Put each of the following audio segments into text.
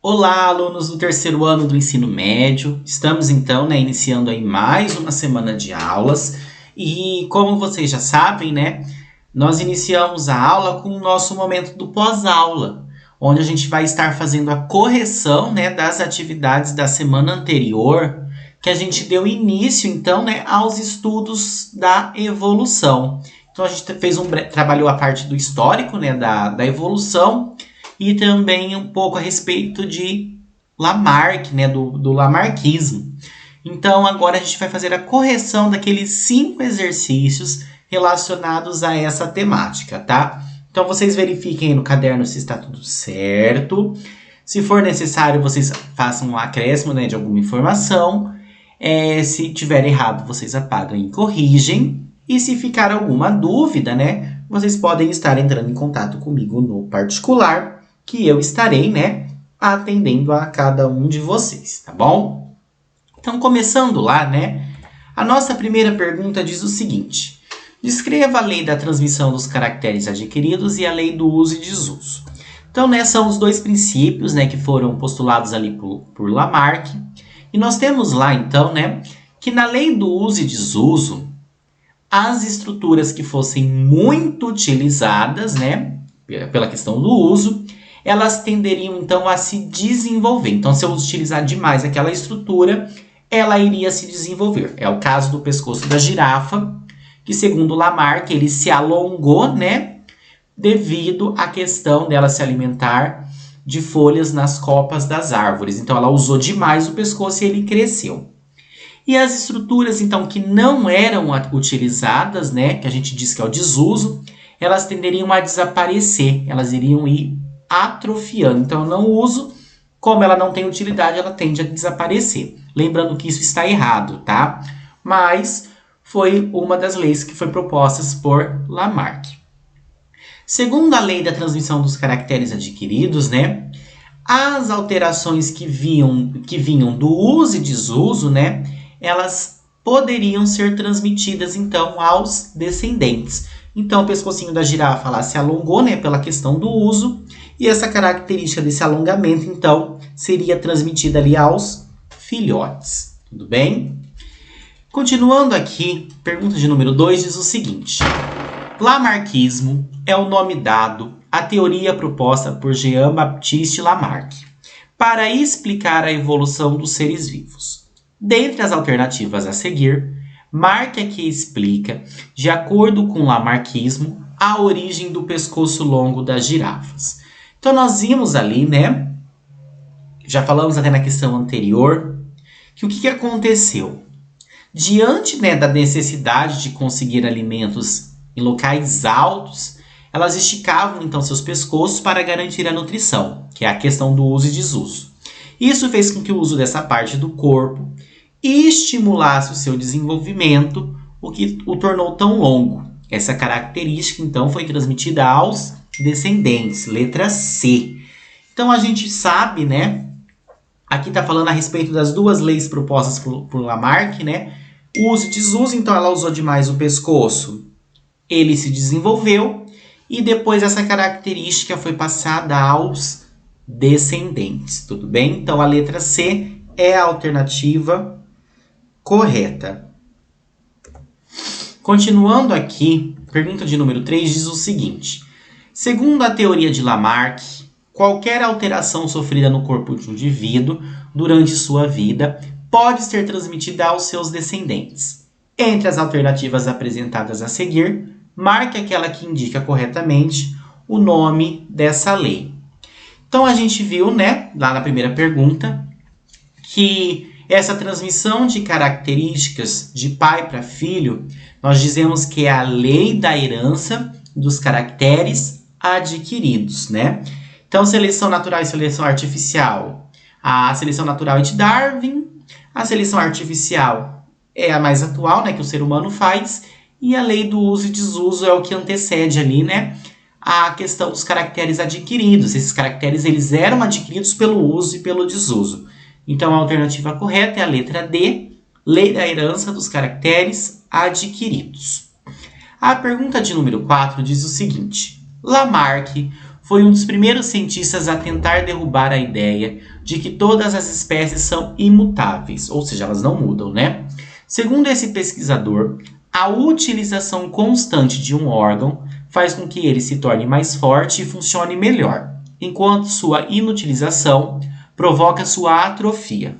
Olá, alunos do terceiro ano do ensino médio. Estamos então, iniciando aí mais uma semana de aulas e como vocês já sabem, nós iniciamos a aula com o nosso momento do pós-aula, onde a gente vai estar fazendo a correção, das atividades da semana anterior, que a gente deu início então, aos estudos da evolução. Então a gente trabalhou a parte do histórico, da evolução, e também um pouco a respeito de Lamarck, do lamarckismo. Então, agora a gente vai fazer a correção daqueles 5 exercícios relacionados a essa temática, tá? Então, vocês verifiquem aí no caderno se está tudo certo. Se for necessário, vocês façam um acréscimo, de alguma informação. Se tiver errado, vocês apagam e corrigem. E se ficar alguma dúvida, vocês podem estar entrando em contato comigo no particular, que eu estarei, atendendo a cada um de vocês, tá bom? Então, começando lá, a nossa primeira pergunta diz o seguinte: descreva a lei da transmissão dos caracteres adquiridos e a lei do uso e desuso. Então, são os dois princípios, que foram postulados ali por Lamarck. E nós temos lá, então, que na lei do uso e desuso, as estruturas que fossem muito utilizadas, pela questão do uso, elas tenderiam então a se desenvolver. Então, se eu utilizar demais aquela estrutura, ela iria se desenvolver. É o caso do pescoço da girafa, que segundo Lamarck, ele se alongou, devido à questão dela se alimentar de folhas nas copas das árvores. Então, ela usou demais o pescoço e ele cresceu. E as estruturas, então, que não eram utilizadas, que a gente diz que é o desuso, elas tenderiam a desaparecer, elas iriam ir atrofiando. Então, eu não uso, como ela não tem utilidade, ela tende a desaparecer. Lembrando que isso está errado, tá? Mas foi uma das leis que foi propostas por Lamarck. Segundo a lei da transmissão dos caracteres adquiridos, as alterações que vinham do uso e desuso, elas poderiam ser transmitidas, então, aos descendentes. Então, o pescocinho da girafa lá se alongou, pela questão do uso, e essa característica desse alongamento, então, seria transmitida ali aos filhotes. Tudo bem? Continuando aqui, pergunta de número 2 diz o seguinte: Lamarckismo é o nome dado à teoria proposta por Jean-Baptiste Lamarck para explicar a evolução dos seres vivos. Dentre as alternativas a seguir, Mark aqui explica, de acordo com o lamarckismo, a origem do pescoço longo das girafas. Então, nós vimos ali, já falamos até na questão anterior, que o que aconteceu? Diante da necessidade de conseguir alimentos em locais altos, elas esticavam então seus pescoços para garantir a nutrição, que é a questão do uso e desuso. Isso fez com que o uso dessa parte do corpo estimulasse o seu desenvolvimento, o que o tornou tão longo. Essa característica, então, foi transmitida aos descendentes, letra C. Então, a gente sabe, aqui está falando a respeito das duas leis propostas por Lamarck, o uso e desuso, então ela usou demais o pescoço, ele se desenvolveu, e depois essa característica foi passada aos descendentes, tudo bem? Então, a letra C é a alternativa correta. Continuando aqui, pergunta de número 3 diz o seguinte: segundo a teoria de Lamarck, qualquer alteração sofrida no corpo de um indivíduo durante sua vida pode ser transmitida aos seus descendentes. Entre as alternativas apresentadas a seguir, marque aquela que indica corretamente o nome dessa lei. Então, a gente viu, lá na primeira pergunta, que essa transmissão de características de pai para filho, nós dizemos que é a lei da herança dos caracteres adquiridos, Então, seleção natural e seleção artificial. A seleção natural é de Darwin, a seleção artificial é a mais atual, que o ser humano faz, e a lei do uso e desuso é o que antecede ali, a questão dos caracteres adquiridos. Esses caracteres eles eram adquiridos pelo uso e pelo desuso. Então, a alternativa correta é a letra D, lei da herança dos caracteres adquiridos. A pergunta de número 4 diz o seguinte: Lamarck foi um dos primeiros cientistas a tentar derrubar a ideia de que todas as espécies são imutáveis, ou seja, elas não mudam, né? Segundo esse pesquisador, a utilização constante de um órgão faz com que ele se torne mais forte e funcione melhor, enquanto sua inutilização provoca sua atrofia.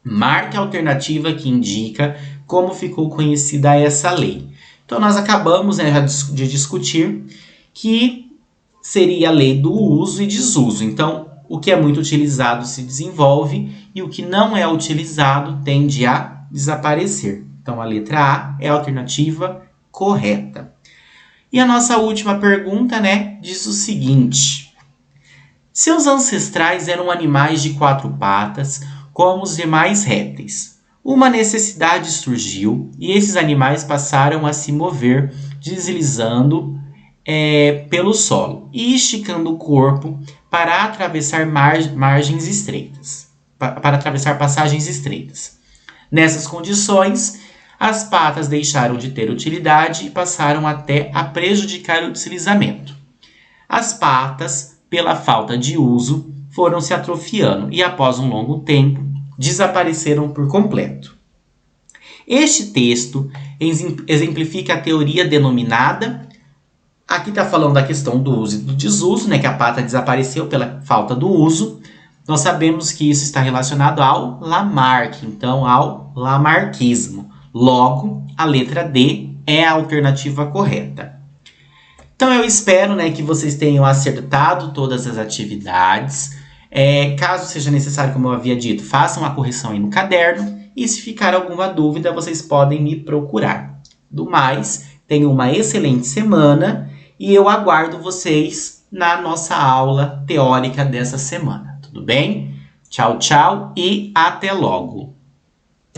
Marque a alternativa que indica como ficou conhecida essa lei. Então, nós acabamos, né, de discutir que seria a lei do uso e desuso. Então, o que é muito utilizado se desenvolve e o que não é utilizado tende a desaparecer. Então, a letra A é a alternativa correta. E a nossa última pergunta, né, diz o seguinte: seus ancestrais eram animais de 4 patas, como os demais répteis. Uma necessidade surgiu e esses animais passaram a se mover deslizando pelo solo e esticando o corpo para atravessar margens estreitas, para atravessar passagens estreitas. Nessas condições, as patas deixaram de ter utilidade e passaram até a prejudicar o deslizamento. As patas, pela falta de uso, foram se atrofiando e, após um longo tempo, desapareceram por completo. Este texto exemplifica a teoria denominada. Aqui está falando da questão do uso e do desuso, né, que a pata desapareceu pela falta do uso. Nós sabemos que isso está relacionado ao Lamarck, então ao lamarckismo. Logo, a letra D é a alternativa correta. Então eu espero, né, que vocês tenham acertado todas as atividades. Caso seja necessário, como eu havia dito, façam a correção aí no caderno. E se ficar alguma dúvida, vocês podem me procurar. Do mais, tenham uma excelente semana. E eu aguardo vocês na nossa aula teórica dessa semana. Tudo bem? Tchau, tchau e até logo!